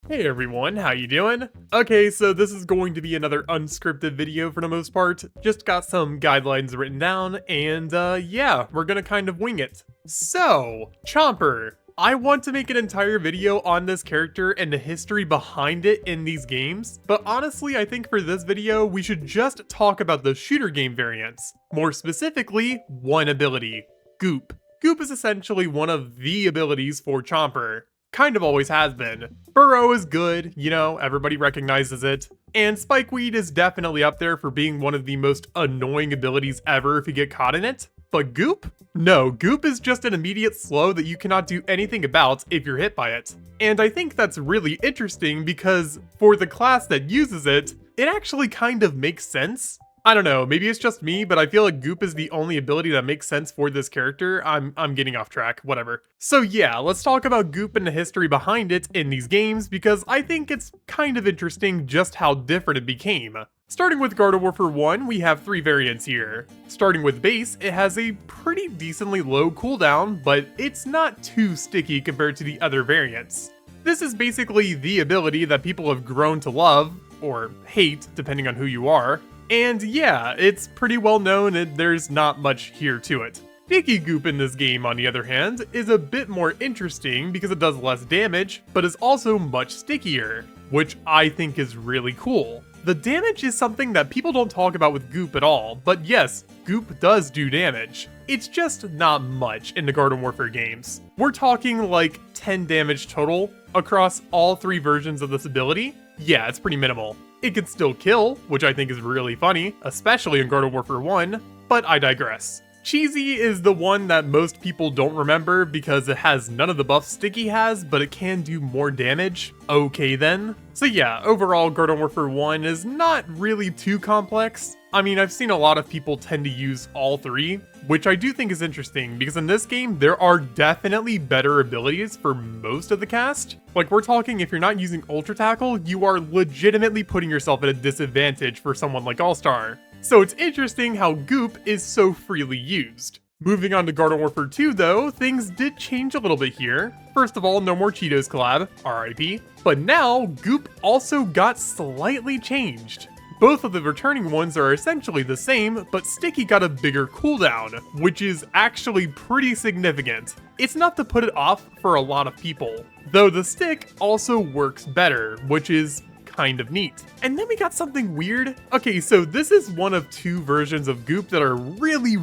Hey everyone, how you doing? Okay, so this is going to be another unscripted video for the most part. Just got some guidelines written down, and yeah, we're gonna kind of wing it. So, Chomper. I want to make an entire video on this character and the history behind it in these games, but honestly I think for this video we should just talk about the shooter game variants. More specifically, one ability, Goop. Goop is essentially one of the abilities for Chomper. Kind of always has been. Burrow is good, you know, everybody recognizes it. And Spikeweed is definitely up there for being one of the most annoying abilities ever if you get caught in it. But Goop? No, Goop is just an immediate slow that you cannot do anything about if you're hit by it. And I think that's really interesting because for the class that uses it, it actually kind of makes sense. I don't know, maybe it's just me, but I feel like Goop is the only ability that makes sense for this character. I'm getting off track, whatever. So yeah, let's talk about Goop and the history behind it in these games because I think it's kind of interesting just how different it became. Starting with Garden Warfare 1, we have 3 variants here. Starting with base, it has a pretty decently low cooldown, but it's not too sticky compared to the other variants. This is basically the ability that people have grown to love, or hate, depending on who you are. And yeah, it's pretty well known and there's not much here to it. Sticky Goop in this game, on the other hand, is a bit more interesting because it does less damage, but is also much stickier, which I think is really cool. The damage is something that people don't talk about with Goop at all, but yes, Goop does do damage. It's just not much in the Garden Warfare games. We're talking like 10 damage total across all 3 versions of this ability. Yeah, it's pretty minimal. It can still kill, which I think is really funny, especially in Garden Warfare 1, but I digress. Cheesy is the one that most people don't remember because it has none of the buffs Sticky has, but it can do more damage. Okay then. So yeah, overall Garden Warfare 1 is not really too complex. I mean, I've seen a lot of people tend to use all 3, which I do think is interesting because in this game, there are definitely better abilities for most of the cast. Like we're talking, if you're not using Ultra Tackle, you are legitimately putting yourself at a disadvantage for someone like All-Star. So it's interesting how Goop is so freely used. Moving on to Garden Warfare 2 though, things did change a little bit here. First of all, no more Cheetos collab, RIP. But now, Goop also got slightly changed. Both of the returning ones are essentially the same, but Sticky got a bigger cooldown, which is actually pretty significant. It's enough to put it off for a lot of people, though the stick also works better, which is kind of neat. And then we got something weird. Okay, so this is one of 2 versions of Goop that are really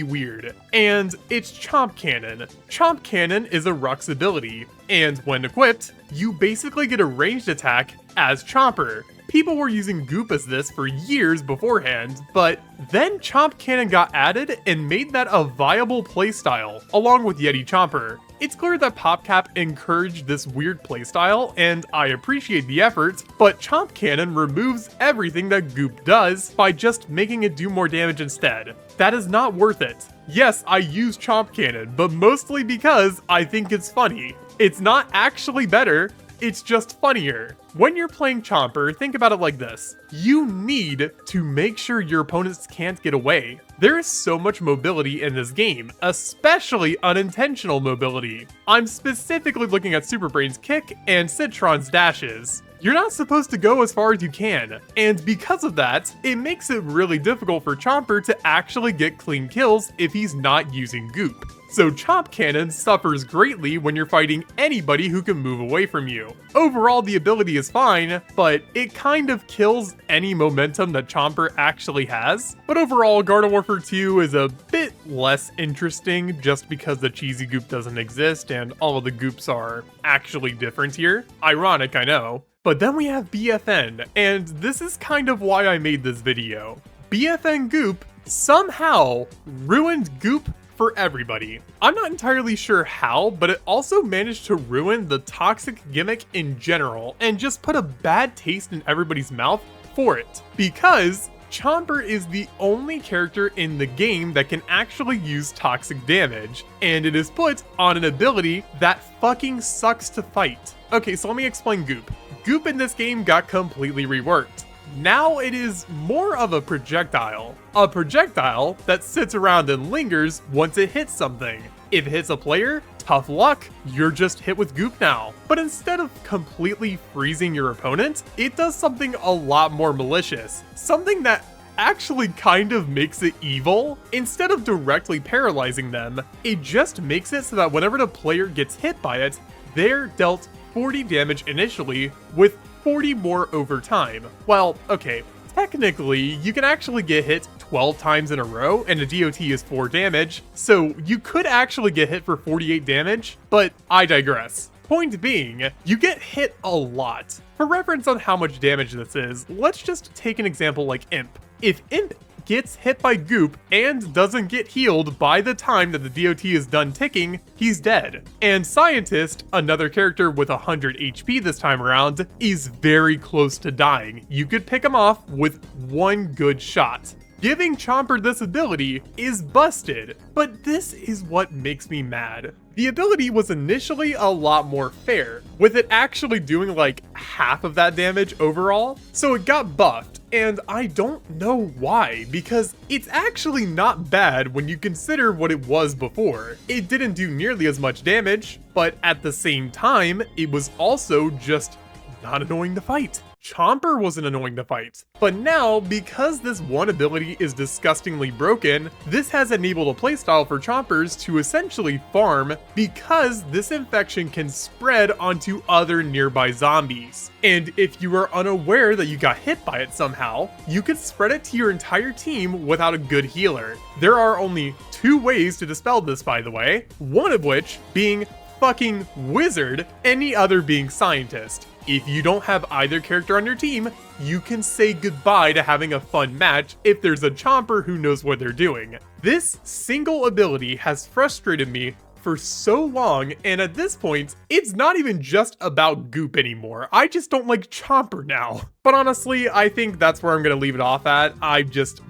weird, and it's Chomp Cannon. Chomp Cannon is a Rux ability, and when equipped, you basically get a ranged attack as Chomper. People were using Goop as this for years beforehand, but then Chomp Cannon got added and made that a viable playstyle, along with Yeti Chomper. It's clear that PopCap encouraged this weird playstyle, and I appreciate the effort, but Chomp Cannon removes everything that Goop does by just making it do more damage instead. That is not worth it. Yes, I use Chomp Cannon, but mostly because I think it's funny. It's not actually better, it's just funnier. When you're playing Chomper, think about it like this. You need to make sure your opponents can't get away. There is so much mobility in this game, especially unintentional mobility. I'm specifically looking at Superbrain's kick and Citron's dashes. You're not supposed to go as far as you can, and because of that, it makes it really difficult for Chomper to actually get clean kills if he's not using Goop. So Chomp Cannon suffers greatly when you're fighting anybody who can move away from you. Overall, the ability is fine, but it kind of kills any momentum that Chomper actually has. But overall, Garden Warfare 2 is a bit less interesting just because the cheesy Goop doesn't exist and all of the Goops are actually different here. Ironic, I know. But then we have BFN, and this is kind of why I made this video. BFN Goop somehow ruined Goop for everybody. I'm not entirely sure how, but it also managed to ruin the toxic gimmick in general and just put a bad taste in everybody's mouth for it. Because Chomper is the only character in the game that can actually use toxic damage, and it is put on an ability that fucking sucks to fight. Okay, so let me explain Goop. Goop in this game got completely reworked. Now it is more of a projectile that sits around and lingers once it hits something. If it hits a player, tough luck, you're just hit with Goop now. But instead of completely freezing your opponent, it does something a lot more malicious. Something that actually kind of makes it evil. Instead of directly paralyzing them, it just makes it so that whenever the player gets hit by it, they're dealt 40 damage initially, with 40 more over time. Well, okay, technically, you can actually get hit 12 times in a row, and a DOT is 4 damage, so you could actually get hit for 48 damage, but I digress. Point being, you get hit a lot. For reference on how much damage this is, let's just take an example like Imp. If Imp gets hit by Goop and doesn't get healed by the time that the DOT is done ticking, he's dead. And Scientist, another character with 100 HP this time around, is very close to dying. You could pick him off with one good shot. Giving Chomper this ability is busted, but this is what makes me mad. The ability was initially a lot more fair, with it actually doing like half of that damage overall, so it got buffed, and I don't know why, because it's actually not bad when you consider what it was before. It didn't do nearly as much damage, but at the same time, it was also just not annoying to fight. Chomper wasn't annoying to fight. But now, because this one ability is disgustingly broken, this has enabled a playstyle for Chompers to essentially farm, because this infection can spread onto other nearby zombies. And if you are unaware that you got hit by it somehow, you could spread it to your entire team without a good healer. There are only 2 ways to dispel this, by the way, one of which being fucking Wizard, any other being Scientist. If you don't have either character on your team, you can say goodbye to having a fun match if there's a Chomper who knows what they're doing. This single ability has frustrated me for so long, and at this point, it's not even just about Goop anymore. I just don't like Chomper now. But honestly, I think that's where I'm gonna leave it off at.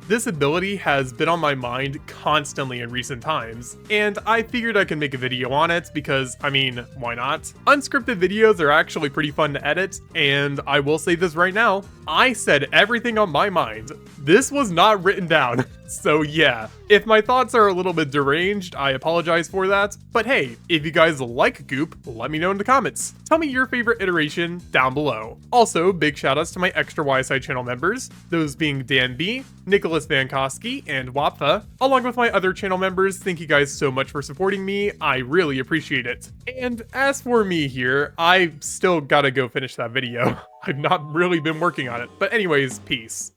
This ability has been on my mind constantly in recent times, and I figured I could make a video on it because, I mean, why not? Unscripted videos are actually pretty fun to edit, and I will say this right now, I said everything on my mind. This was not written down. So yeah, if my thoughts are a little bit deranged, I apologize for that. But hey, if you guys like Goop, let me know in the comments. Tell me your favorite iteration down below. Also, big shoutouts to my extra YSI channel members, those being Dan B, Nicholas Van Koski, and Wapfa, along with my other channel members. Thank you guys so much for supporting me. I really appreciate it. And as for me here, I still gotta go finish that video. I've not really been working on it. But anyways, peace.